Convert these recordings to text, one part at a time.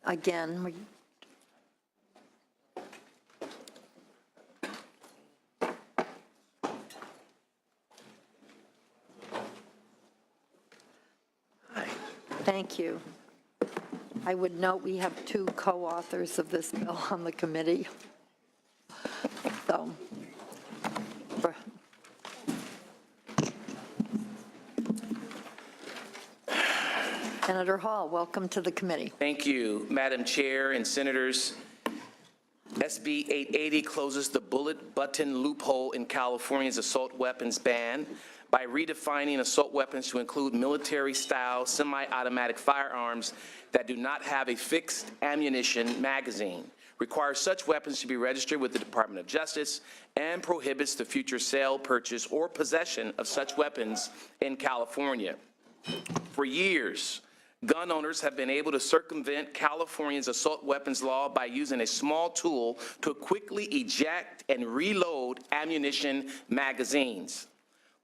again, thank you. I would note we have 2 co-authors of this bill on the committee. So, Senator Hall, welcome to the committee. Thank you, Madam Chair and Senators. SB 880 closes the bullet button loophole in California's assault weapons ban by redefining assault weapons to include military-style semi-automatic firearms that do not have a fixed ammunition magazine, requires such weapons to be registered with the Department of Justice, and prohibits the future sale, purchase, or possession of such weapons in California. For years, gun owners have been able to circumvent California's assault weapons law by using a small tool to quickly eject and reload ammunition magazines.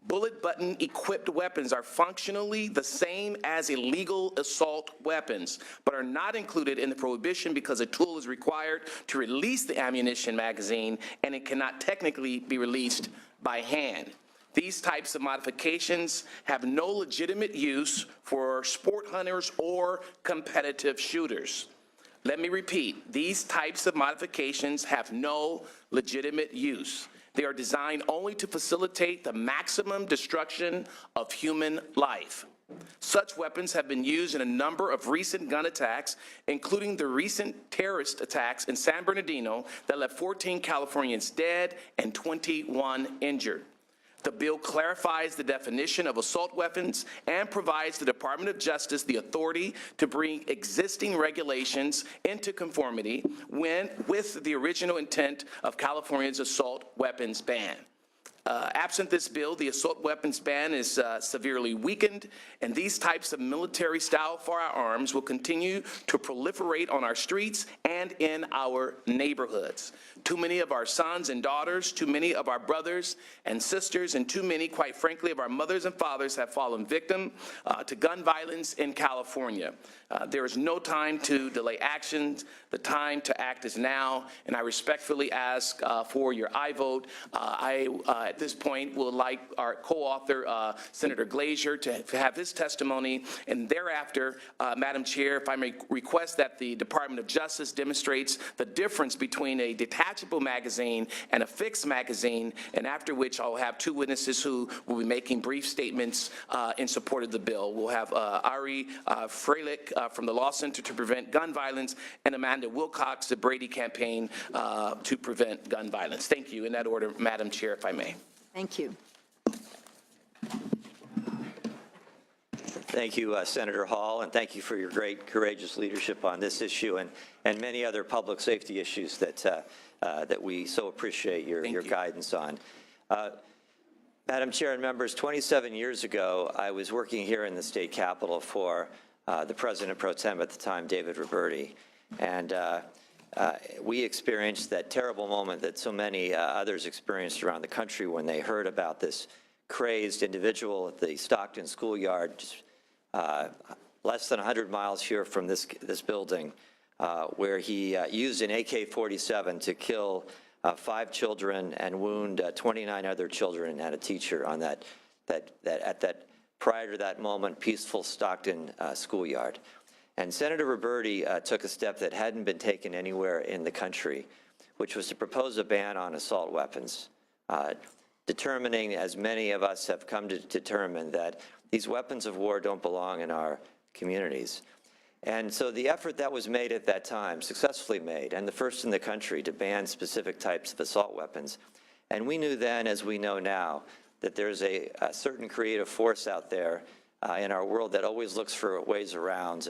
Bullet button equipped weapons are functionally the same as illegal assault weapons, but are not included in the prohibition because a tool is required to release the ammunition magazine and it cannot technically be released by hand. These types of modifications have no legitimate use for sport hunters or competitive shooters. Let me repeat, these types of modifications have no legitimate use. They are designed only to facilitate the maximum destruction of human life. Such weapons have been used in a number of recent gun attacks, including the recent terrorist attacks in San Bernardino that left 14 Californians dead and 21 injured. The bill clarifies the definition of assault weapons and provides the Department of Justice the authority to bring existing regulations into conformity with the original intent of California's assault weapons ban. Absent this bill, the assault weapons ban is severely weakened, and these types of military-style firearms will continue to proliferate on our streets and in our neighborhoods. Too many of our sons and daughters, too many of our brothers and sisters, and too many, quite frankly, of our mothers and fathers have fallen victim to gun violence in California. There is no time to delay actions. The time to act is now, and I respectfully ask for your aye vote. At this point, would like our co-author, Senator Glazier, to have his testimony, and thereafter, Madam Chair, if I may request that the Department of Justice demonstrates the difference between a detachable magazine and a fixed magazine, and after which I'll have 2 witnesses who will be making brief statements in support of the bill. We'll have Ari Freilich from the Law Center to Prevent Gun Violence, and Amanda Wilcox, the Brady Campaign to Prevent Gun Violence. Thank you. In that order, Madam Chair, if I may. Thank you. Thank you, Senator Hall, and thank you for your great, courageous leadership on this issue and many other public safety issues that we so appreciate your guidance on. Madam Chair and members, 27 years ago, I was working here in the state capitol for the President Pro Tem at the time, David Roberti, and we experienced that terrible moment that so many others experienced around the country when they heard about this crazed individual at the Stockton schoolyard, less than 100 miles here from this building, where he used an AK-47 to kill 5 children and wound 29 other children and a teacher on that prior to that moment, peaceful Stockton schoolyard. And Senator Roberti took a step that hadn't been taken anywhere in the country, which was to propose a ban on assault weapons, determining, as many of us have come to determine, that these weapons of war don't belong in our communities. And so the effort that was made at that time, successfully made, and the first in the country to ban specific types of assault weapons. And we knew then, as we know now, that there's a certain creative force out there in our world that always looks for ways around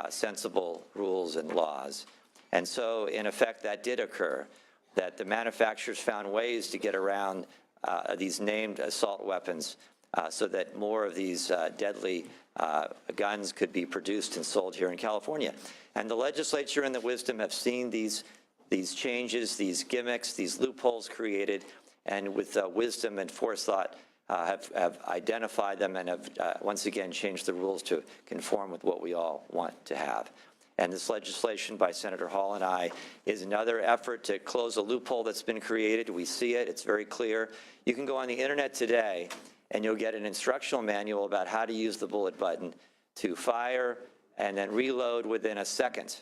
sensible rules and laws. And so, in effect, that did occur, that the manufacturers found ways to get around these named assault weapons so that more of these deadly guns could be produced and sold here in California. And the legislature and the wisdom have seen these changes, these gimmicks, these loopholes created, and with wisdom and forethought have identified them and have once again changed the rules to conform with what we all want to have. And this legislation by Senator Hall and I is another effort to close a loophole that's been created. We see it. It's very clear. You can go on the internet today and you'll get an instructional manual about how to use the bullet button to fire and then reload within a second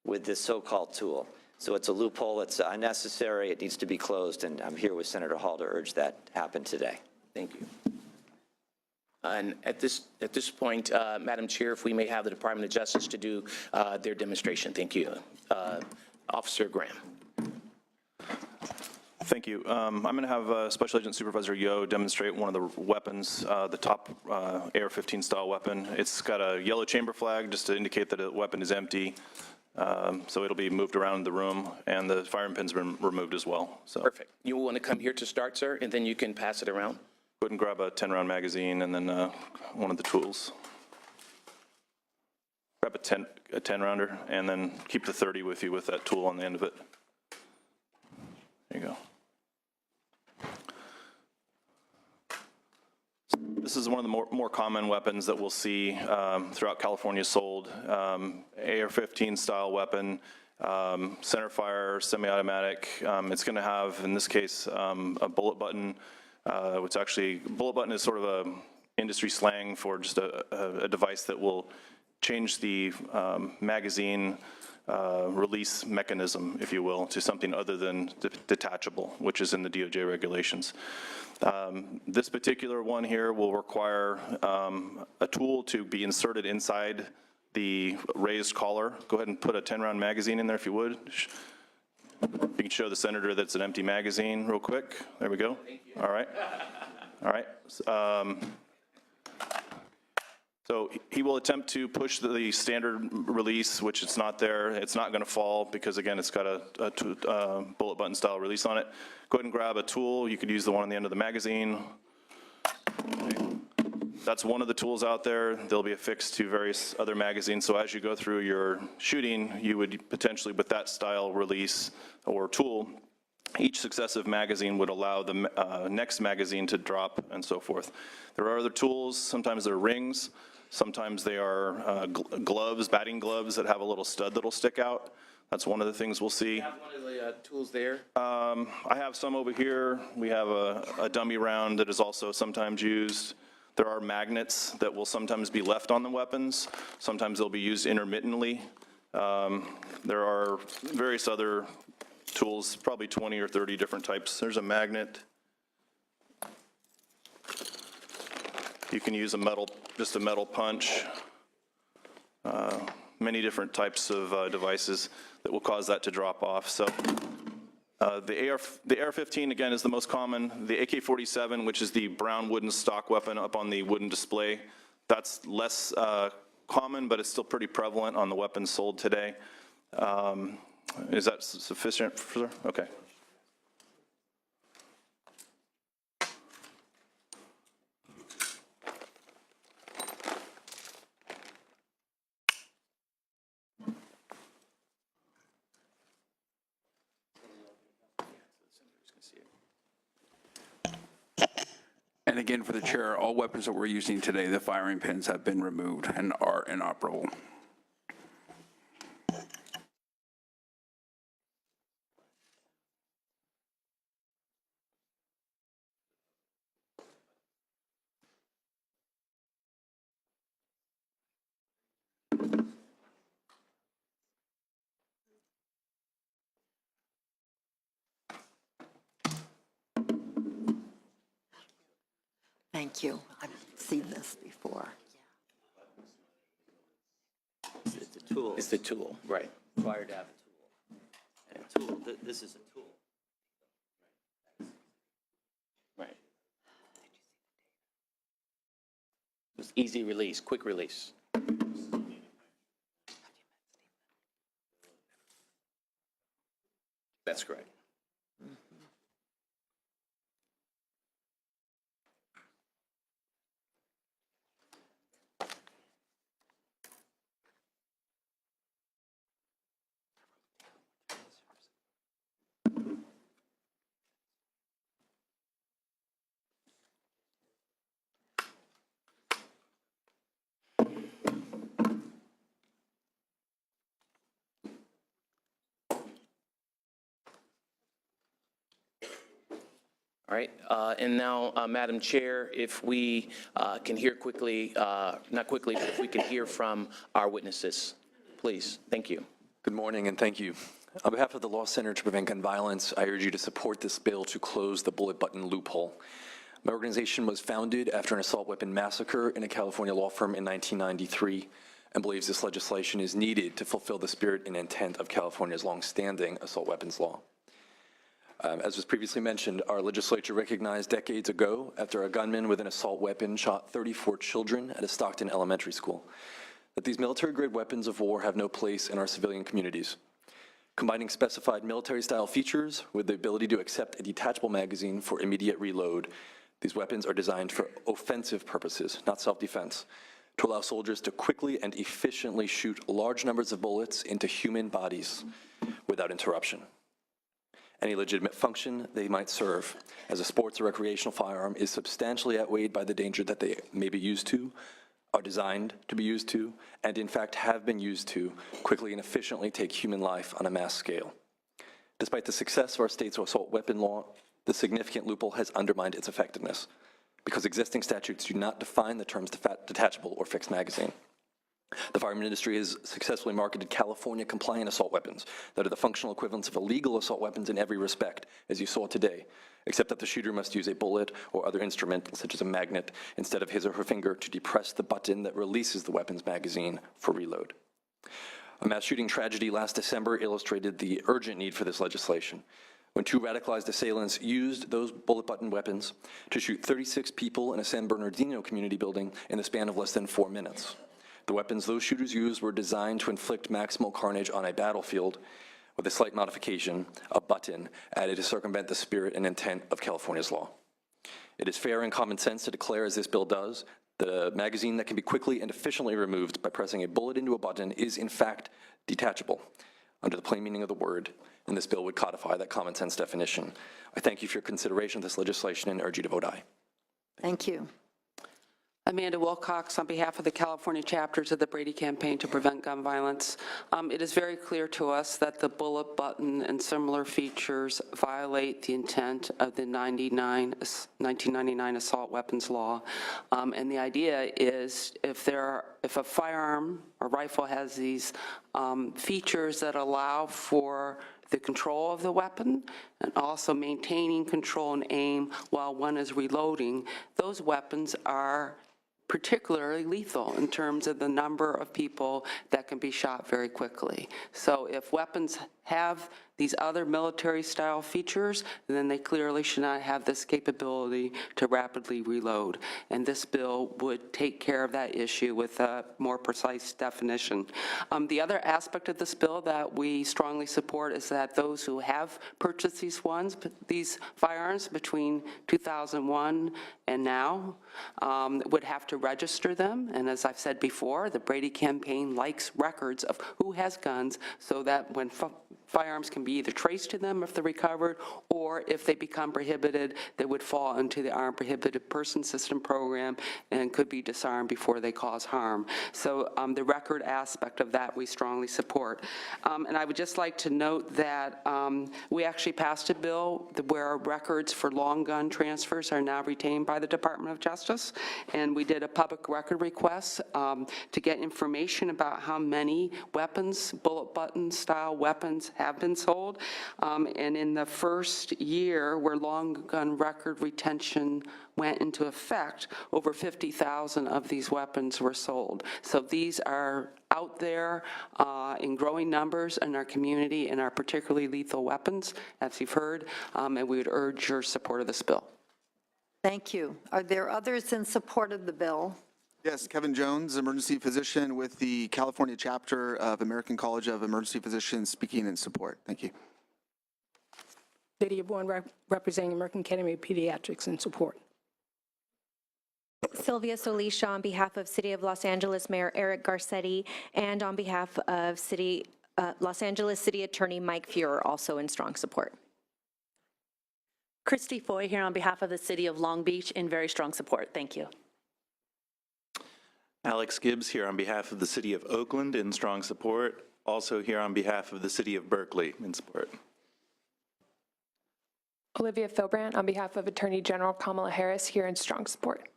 with this so-called tool. So it's a loophole. It's unnecessary. It needs to be closed. And I'm here with Senator Hall to urge that happen today. Thank you. And at this point, Madam Chair, if we may have the Department of Justice to do their demonstration. Thank you. Officer Graham. Thank you. I'm going to have Special Agent Supervisor Yo demonstrate one of the weapons, the top AR-15 style weapon. It's got a yellow chamber flag just to indicate that the weapon is empty. So it'll be moved around the room, and the firing pin's been removed as well. So Perfect. You want to come here to start, sir, and then you can pass it around? go ahead and grab a 10-round magazine and then one of the tools. Grab a 10-rounder and then keep the 30 with you with that tool on the end of it. There you go. This is one of the more common weapons that we'll see throughout California sold. AR-15 style weapon, centerfire, semi-automatic. It's going to have, in this case, a bullet button. Which actually, bullet button is sort of a industry slang for just a device that will change the magazine release mechanism, if you will, to something other than detachable, which is in the DOJ regulations. This particular one here will require a tool to be inserted inside the raised collar. Go ahead and put a 10-round magazine in there if you would. You can show the senator that's an empty magazine real quick. There we go. All right. All right. So he will attempt to push the standard release, which it's not there. It's not going to fall because, again, it's got a bullet button style release on it. Go ahead and grab a tool. You could use the one on the end of the magazine. That's one of the tools out there. They'll be affixed to various other magazines. So as you go through your shooting, you would potentially, with that style release or tool, each successive magazine would allow the next magazine to drop and so forth. There are other tools. Sometimes they're rings. Sometimes they are gloves, batting gloves that have a little stud that'll stick out. That's one of the things we'll see. You have one of the tools there? I have some over here. We have a dummy round that is also sometimes used. There are magnets that will sometimes be left on the weapons. Sometimes they'll be used intermittently. There are various other tools, probably 20 or 30 different types. There's a magnet. You can use just a metal punch. Many different types of devices that will cause that to drop off. So the AR-15, again, is the most common. The AK-47, which is the brown wooden stock weapon up on the wooden display, that's less common, but it's still pretty prevalent on the weapons sold today. Is that sufficient, sir? Okay. And again, for the chair, all weapons that we're using today, the firing pins have been removed and are inoperable. Thank you. I've seen this before. It's a tool. It's the tool, right. Required to have a tool. And a tool, this is a tool. Right. It's easy release, quick release. That's correct. All right, and now, Madam Chair, if we can hear quickly, not quickly, but if we can hear from our witnesses, please. Thank you. Good morning and thank you. On behalf of the Law Center to Prevent Gun Violence, I urge you to support this bill to close the bullet button loophole. My organization was founded after an assault weapon massacre in a California law firm in 1993 and believes this legislation is needed to fulfill the spirit and intent of California's longstanding assault weapons law. As was previously mentioned, our legislature recognized decades ago after a gunman with an assault weapon shot 34 children at a Stockton elementary school that these military-grade weapons of war have no place in our civilian communities. Combining specified military-style features with the ability to accept a detachable magazine for immediate reload, these weapons are designed for offensive purposes, not self-defense, to allow soldiers to quickly and efficiently shoot large numbers of bullets into human bodies without interruption. Any legitimate function they might serve as a sports or recreational firearm is substantially outweighed by the danger that they may be used to, are designed to be used to, and in fact have been used to quickly and efficiently take human life on a mass scale. Despite the success of our state's assault weapon law, the significant loophole has undermined its effectiveness because existing statutes do not define the terms detachable or fixed magazine. The firearm industry has successfully marketed California-compliant assault weapons that are the functional equivalents of illegal assault weapons in every respect, as you saw today, except that the shooter must use a bullet or other instrument, such as a magnet, instead of his or her finger to depress the button that releases the weapon's magazine for reload. A mass shooting tragedy last December illustrated the urgent need for this legislation, when two radicalized assailants used those bullet button weapons to shoot 36 people in a San Bernardino community building in the span of less than 4 minutes. The weapons those shooters used were designed to inflict maximal carnage on a battlefield with a slight modification, a button, added to circumvent the spirit and intent of California's law. It is fair and common sense to declare, as this bill does, the magazine that can be quickly and efficiently removed by pressing a bullet into a button is in fact detachable under the plain meaning of the word, and this bill would codify that common sense definition. I thank you for your consideration of this legislation and urge you to vote aye. Thank you. Amanda Wilcox on behalf of the California chapters of the Brady Campaign to Prevent Gun Violence. It is very clear to us that the bullet button and similar features violate the intent of the 1999 assault weapons law. And the idea is if a firearm or rifle has these features that allow for the control of the weapon and also maintaining control and aim while one is reloading, those weapons are particularly lethal in terms of the number of people that can be shot very quickly. So if weapons have these other military-style features, then they clearly should not have this capability to rapidly reload. And this bill would take care of that issue with a more precise definition. The other aspect of this bill that we strongly support is that those who have purchased these firearms between 2001 and now would have to register them. And as I've said before, the Brady Campaign likes records of who has guns so that when firearms can be either traced to them if they're recovered, or if they become prohibited, they would fall into the Armed Prohibited Person System program and could be disarmed before they cause harm. So the record aspect of that we strongly support. And I would just like to note that we actually passed a bill where records for long gun transfers are now retained by the Department of Justice, and we did a public record request to get information about how many weapons, bullet button style weapons, have been sold. And in the first year where long gun record retention went into effect, over 50,000 of these weapons were sold. So these are out there in growing numbers in our community and are particularly lethal weapons, as you've heard, and we would urge your support of this bill. Thank you. Are there others in support of the bill? Yes, Kevin Jones, emergency physician with the California chapter of American College of Emergency Physicians, speaking in support. Thank you. Lydia Bourne, representing American Academy of Pediatrics, in support. Sylvia Solisha on behalf of City of Los Angeles Mayor Eric Garcetti and on behalf of Los Angeles City Attorney Mike Fuhrer, also in strong support. Christy Foy here on behalf of the City of Long Beach in very strong support. Thank you. Alex Gibbs here on behalf of the City of Oakland in strong support. Also here on behalf of the City of Berkeley in support. Olivia Philbrandt on behalf of Attorney General Kamala Harris, here in strong support.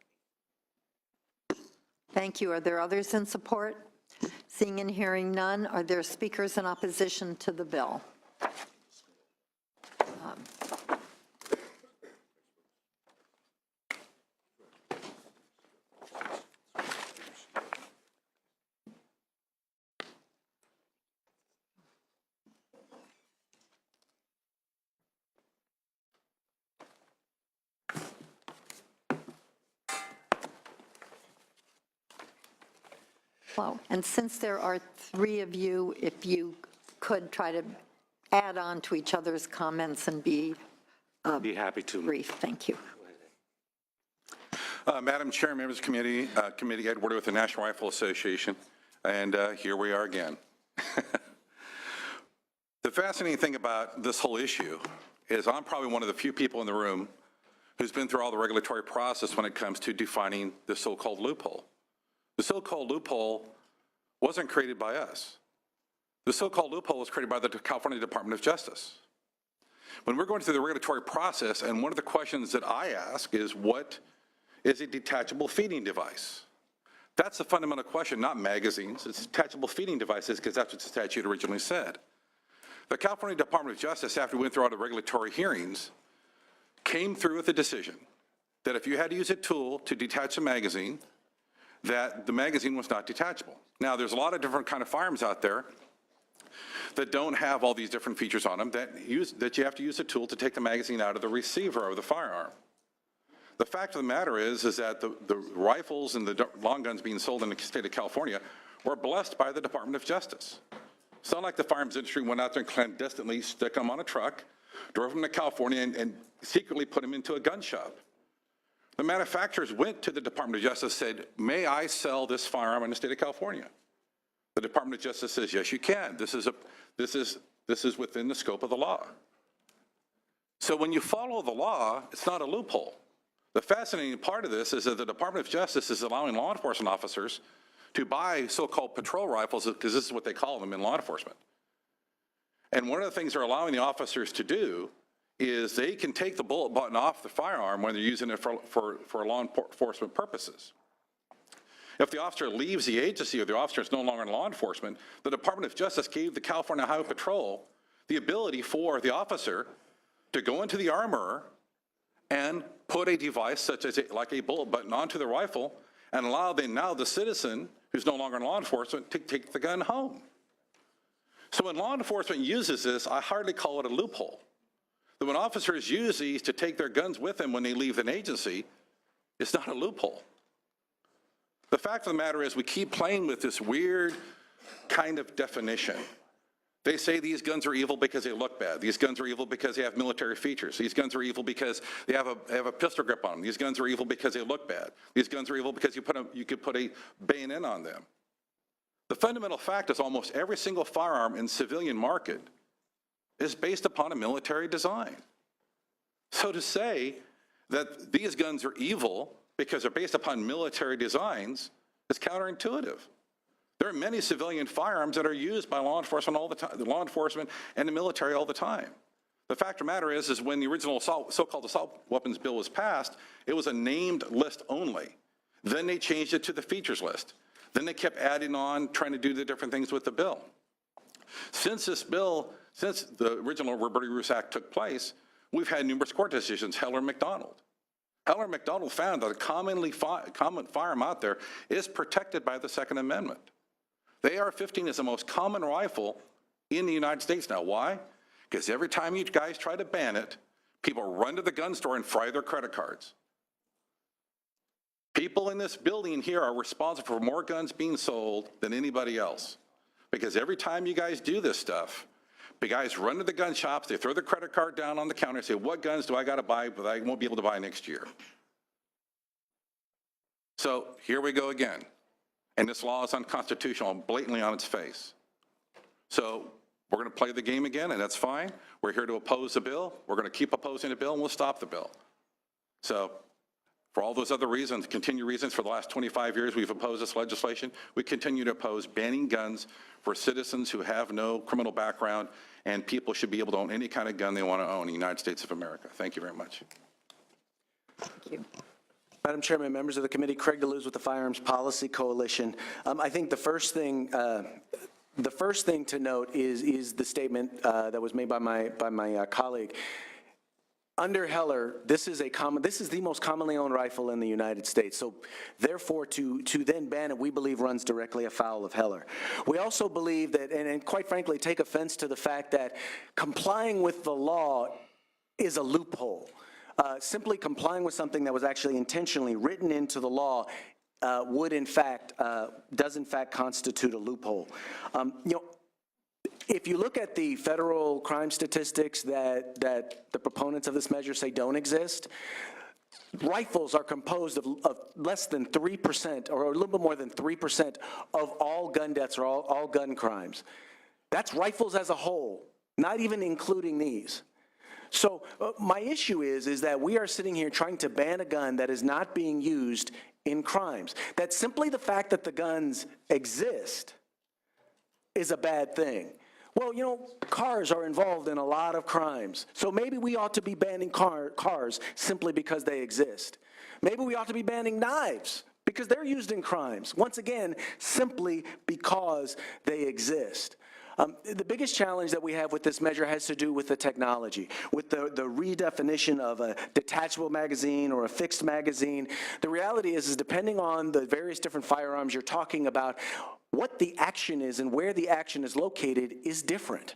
Thank you. Are there others in support? Seeing and hearing none, are there speakers in opposition to the bill? Well, and since there are three of you, if you could try to add on to each other's comments and be happy to. brief. Thank you. Madam Chair, members of the committee, Ed Warder with the National Rifle Association, and here we are again. The fascinating thing about this whole issue is I'm probably one of the few people in the room who's been through all the regulatory process when it comes to defining the so-called loophole. The so-called loophole wasn't created by us. The so-called loophole was created by the California Department of Justice. When we're going through the regulatory process, and one of the questions that I ask is, what is a detachable feeding device? That's the fundamental question, not magazines. It's detachable feeding devices, because that's what the statute originally said. The California Department of Justice, after we went through all the regulatory hearings, came through with a decision that if you had to use a tool to detach a magazine, that the magazine was not detachable. Now, there's a lot of different kind of firearms out there that don't have all these different features on them that you have to use a tool to take the magazine out of the receiver of the firearm. The fact of the matter is that the rifles and the long guns being sold in the state of California were blessed by the Department of Justice. It's not like the firearms industry went out there and clandestinely stuck them on a truck, drove them to California, and secretly put them into a gun shop. The manufacturers went to the Department of Justice and said, may I sell this firearm in the state of California? The Department of Justice says, yes, you can. This is within the scope of the law. So when you follow the law, it's not a loophole. The fascinating part of this is that the Department of Justice is allowing law enforcement officers to buy so-called patrol rifles, because this is what they call them in law enforcement. And one of the things they're allowing the officers to do is they can take the bullet button off the firearm when they're using it for law enforcement purposes. If the officer leaves the agency or the officer is no longer in law enforcement, the Department of Justice gave the California Highway Patrol the ability for the officer to go into the armorer and put a device such as like a bullet button onto the rifle and allow now the citizen who's no longer in law enforcement to take the gun home. So when law enforcement uses this, I hardly call it a loophole. That when officers use these to take their guns with them when they leave an agency, it's not a loophole. The fact of the matter is we keep playing with this weird kind of definition. They say these guns are evil because they look bad. These guns are evil because they have military features. These guns are evil because they have a pistol grip on them. These guns are evil because they look bad. These guns are evil because you could put a bayonet on them. The fundamental fact is almost every single firearm in the civilian market is based upon a military design. So to say that these guns are evil because they're based upon military designs is counterintuitive. There are many civilian firearms that are used by law enforcement all the time, law enforcement and the military all the time. The fact of the matter is when the original so-called assault weapons bill was passed, it was a named list only. Then they changed it to the features list. Then they kept adding on, trying to do the different things with the bill. Since the original Roberta Roos Act took place, we've had numerous court decisions, Heller and McDonald. Heller and McDonald found that a common firearm out there is protected by the Second Amendment. The AR-15 is the most common rifle in the United States now. Why? Because every time you guys try to ban it, people run to the gun store and fry their credit cards. People in this building here are responsible for more guns being sold than anybody else. Because every time you guys do this stuff, the guys run to the gun shops, they throw their credit card down on the counter and say, what guns do I got to buy that I won't be able to buy next year? So here we go again. And this law is unconstitutional, blatantly on its face. So we're going to play the game again, and that's fine. We're here to oppose the bill. We're going to keep opposing the bill, and we'll stop the bill. So For all those other reasons, continued reasons, for the last 25 years we've opposed this legislation. We continue to oppose banning guns for citizens who have no criminal background, and people should be able to own any kind of gun they want to own in the United States of America. Thank you very much. Thank you. Madam Chairman, members of the committee, Craig DeLuz with the Firearms Policy Coalition. I think the first thing to note is the statement that was made by my colleague. Under Heller, this is the most commonly owned rifle in the United States. So therefore, to then ban it, we believe runs directly afoul of Heller. We also believe that, and quite frankly, take offense to the fact that complying with the law is a loophole. Simply complying with something that was actually intentionally written into the law does in fact constitute a loophole. If you look at the federal crime statistics that the proponents of this measure say don't exist, rifles are composed of less than 3% or a little bit more than 3% of all gun deaths or all gun crimes. That's rifles as a whole, not even including these. So my issue is that we are sitting here trying to ban a gun that is not being used in crimes. That simply the fact that the guns exist is a bad thing. Well, you know, cars are involved in a lot of crimes. So maybe we ought to be banning cars simply because they exist. Maybe we ought to be banning knives because they're used in crimes. Once again, simply because they exist. The biggest challenge that we have with this measure has to do with the technology, with the redefinition of a detachable magazine or a fixed magazine. The reality is depending on the various different firearms you're talking about, what the action is and where the action is located is different.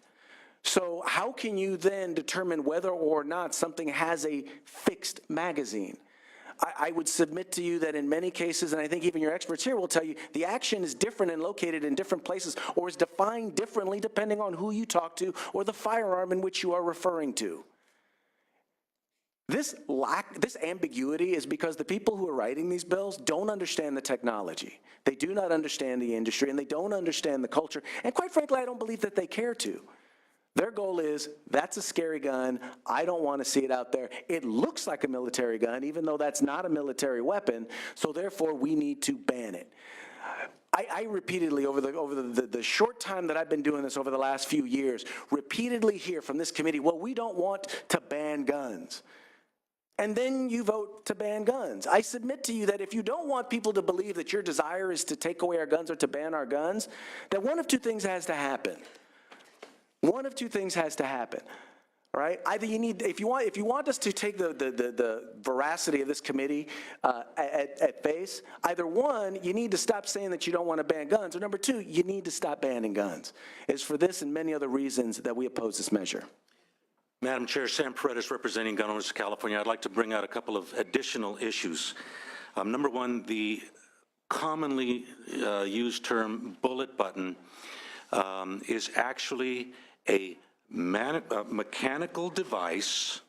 So how can you then determine whether or not something has a fixed magazine? I would submit to you that in many cases, and I think even your experts here will tell you, the action is different and located in different places or is defined differently depending on who you talk to or the firearm in which you are referring to. This ambiguity is because the people who are writing these bills don't understand the technology. They do not understand the industry, and they don't understand the culture. And quite frankly, I don't believe that they care to. Their goal is, that's a scary gun. I don't want to see it out there. It looks like a military gun, even though that's not a military weapon, so therefore we need to ban it. I repeatedly, over the short time that I've been doing this over the last few years, repeatedly hear from this committee, well, we don't want to ban guns. And then you vote to ban guns. I submit to you that if you don't want people to believe that your desire is to take away our guns or to ban our guns, that one of two things has to happen. One of two things has to happen, right? Either you need, if you want us to take the veracity of this committee at face, either one, you need to stop saying that you don't want to ban guns, or number two, you need to stop banning guns. It's for this and many other reasons that we oppose this measure. Madam Chair, Sam Paredes representing Gun Owners of California. I'd like to bring out a couple of additional issues. Number one, the commonly used term bullet button is actually a mechanical device,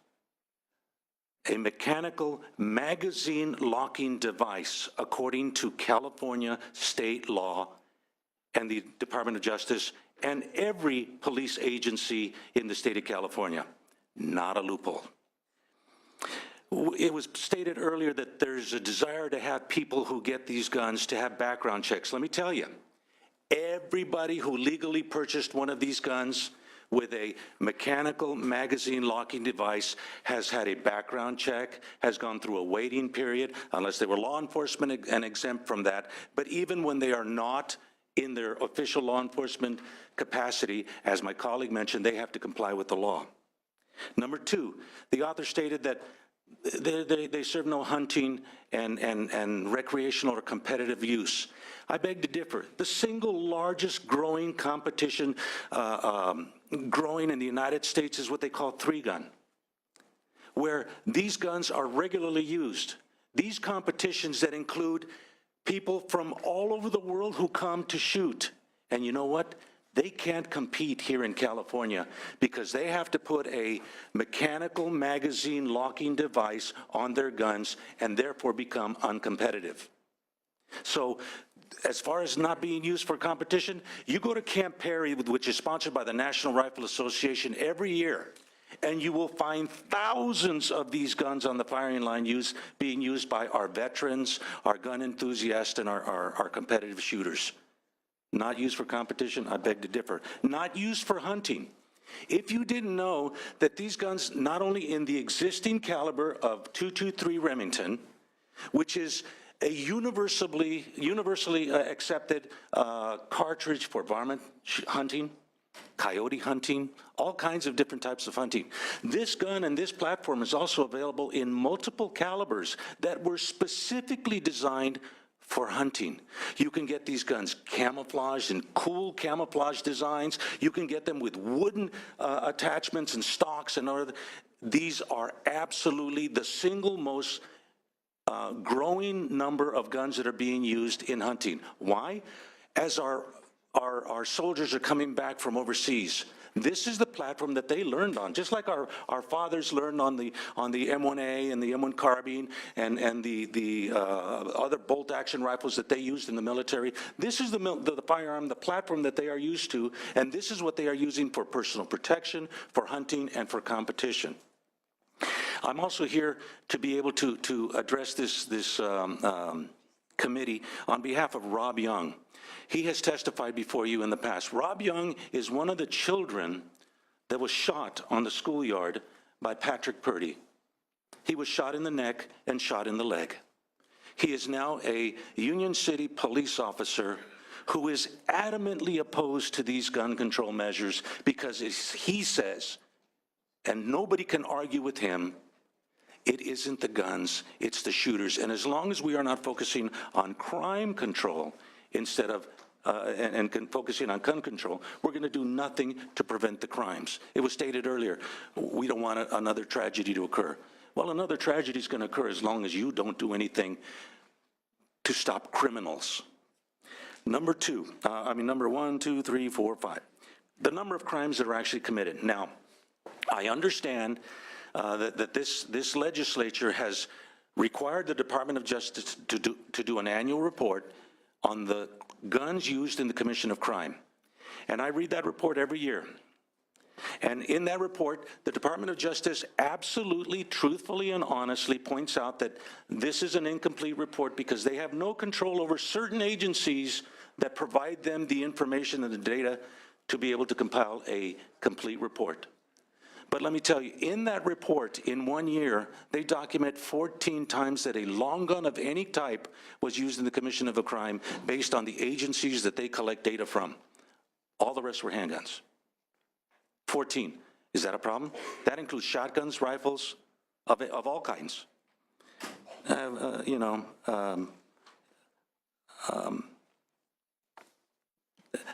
a mechanical magazine locking device, according to California state law and the Department of Justice and every police agency in the state of California. Not a loophole. It was stated earlier that there's a desire to have people who get these guns to have background checks. Let me tell you, everybody who legally purchased one of these guns with a mechanical magazine locking device has had a background check, has gone through a waiting period, unless they were law enforcement and exempt from that. But even when they are not in their official law enforcement capacity, as my colleague mentioned, they have to comply with the law. Number two, the author stated that they serve no hunting and recreational or competitive use. I beg to differ. The single largest growing competition growing in the United States is what they call three-gun, where these guns are regularly used. These competitions that include people from all over the world who come to shoot. And you know what? They can't compete here in California because they have to put a mechanical magazine locking device on their guns and therefore become uncompetitive. So as far as not being used for competition, you go to Camp Perry, which is sponsored by the National Rifle Association every year, and you will find thousands of these guns on the firing line being used by our veterans, our gun enthusiasts, and our competitive shooters. Not used for competition, I beg to differ. Not used for hunting. If you didn't know that these guns, not only in the existing caliber of .223 Remington, which is a universally accepted cartridge for varmint hunting, coyote hunting, all kinds of different types of hunting. This gun and this platform is also available in multiple calibers that were specifically designed for hunting. You can get these guns camouflaged in cool camouflage designs. You can get them with wooden attachments and stocks and other. These are absolutely the single most growing number of guns that are being used in hunting. Why? As our soldiers are coming back from overseas, this is the platform that they learned on, just like our fathers learned on the M1A and the M1 carbine and the other bolt-action rifles that they used in the military. This is the firearm, the platform that they are used to, and this is what they are using for personal protection, for hunting, and for competition. I'm also here to be able to address this committee on behalf of Rob Young. He has testified before you in the past. Rob Young is one of the children that was shot on the schoolyard by Patrick Purdy. He was shot in the neck and shot in the leg. He is now a Union City police officer who is adamantly opposed to these gun control measures because he says, and nobody can argue with him, it isn't the guns, it's the shooters. And as long as we are not focusing on crime control instead of focusing on gun control, we're going to do nothing to prevent the crimes. It was stated earlier, we don't want another tragedy to occur. Well, another tragedy is going to occur as long as you don't do anything to stop criminals. Number 1, 2, 3, 4, 5. The number of crimes that are actually committed. Now, I understand that this legislature has required the Department of Justice to do an annual report on the guns used in the commission of crime. And I read that report every year. And in that report, the Department of Justice absolutely, truthfully, and honestly points out that this is an incomplete report because they have no control over certain agencies that provide them the information and the data to be able to compile a complete report. But let me tell you, in that report, in 1 year, they document 14 times that a long gun of any type was used in the commission of a crime based on the agencies that they collect data from. All the rest were handguns. 14. Is that a problem? That includes shotguns, rifles, of all kinds.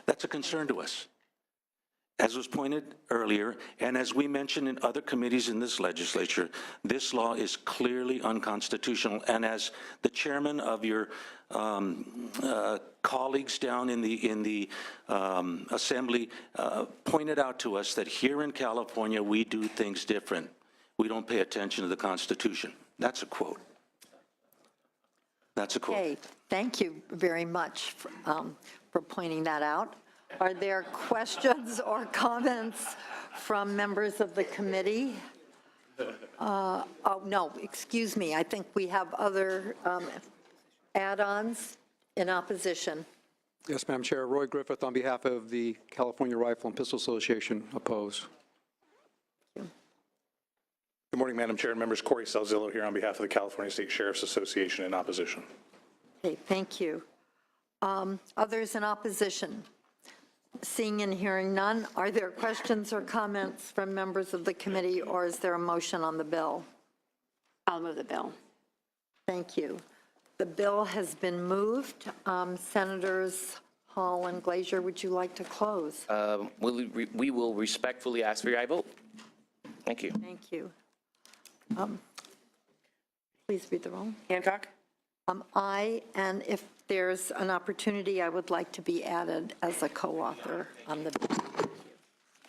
That's a concern to us. As was pointed earlier, and as we mentioned in other committees in this legislature, this law is clearly unconstitutional. And as the chairman of your colleagues down in the assembly pointed out to us, that here in California, we do things different. We don't pay attention to the Constitution. That's a quote. That's a quote. Okay, thank you very much for pointing that out. Are there questions or comments from members of the committee? Oh, no, excuse me. I think we have other add-ons in opposition. Yes, Madam Chair. Roy Griffith on behalf of the California Rifle and Pistol Association, oppose. Good morning, Madam Chair and members. Corey Salzillo here on behalf of the California State Sheriff's Association in opposition. Okay, thank you. Others in opposition? Seeing and hearing none, are there questions or comments from members of the committee, or is there a motion on the bill? I'll move the bill. Thank you. The bill has been moved. Senators Hall and Glazer, would you like to close? We will respectfully ask for your aye vote. Thank you. Thank you. Please read the roll. Hancock? Aye, and if there's an opportunity, I would like to be added as a co-author on the bill.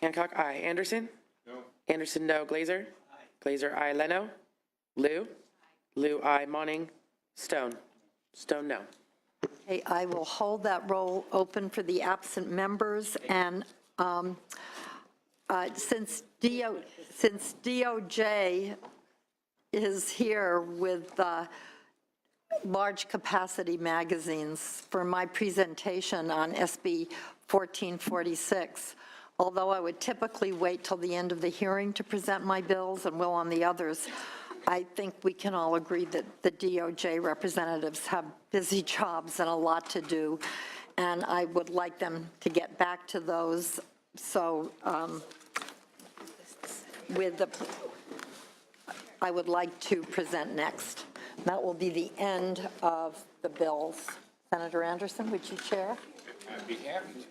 Hancock, aye. Anderson? No. Anderson, no. Glazer? Aye. Glazer, aye. Leno? Liu? Liu, aye. Monning? Stone? Stone, no. Okay, I will hold that roll open for the absent members, and Since DOJ is here with large capacity magazines for my presentation on SB 1446, although I would typically wait till the end of the hearing to present my bills and will on the others, I think we can all agree that the DOJ representatives have busy jobs and a lot to do, and I would like them to get back to those. So I would like to present next. That will be the end of the bills. Senator Anderson, would you chair? I'd be happy to.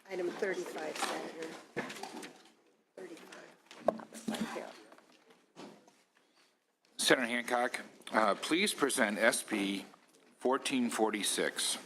Item 35, Senator. 35. Senator Hancock, please present SB 1446.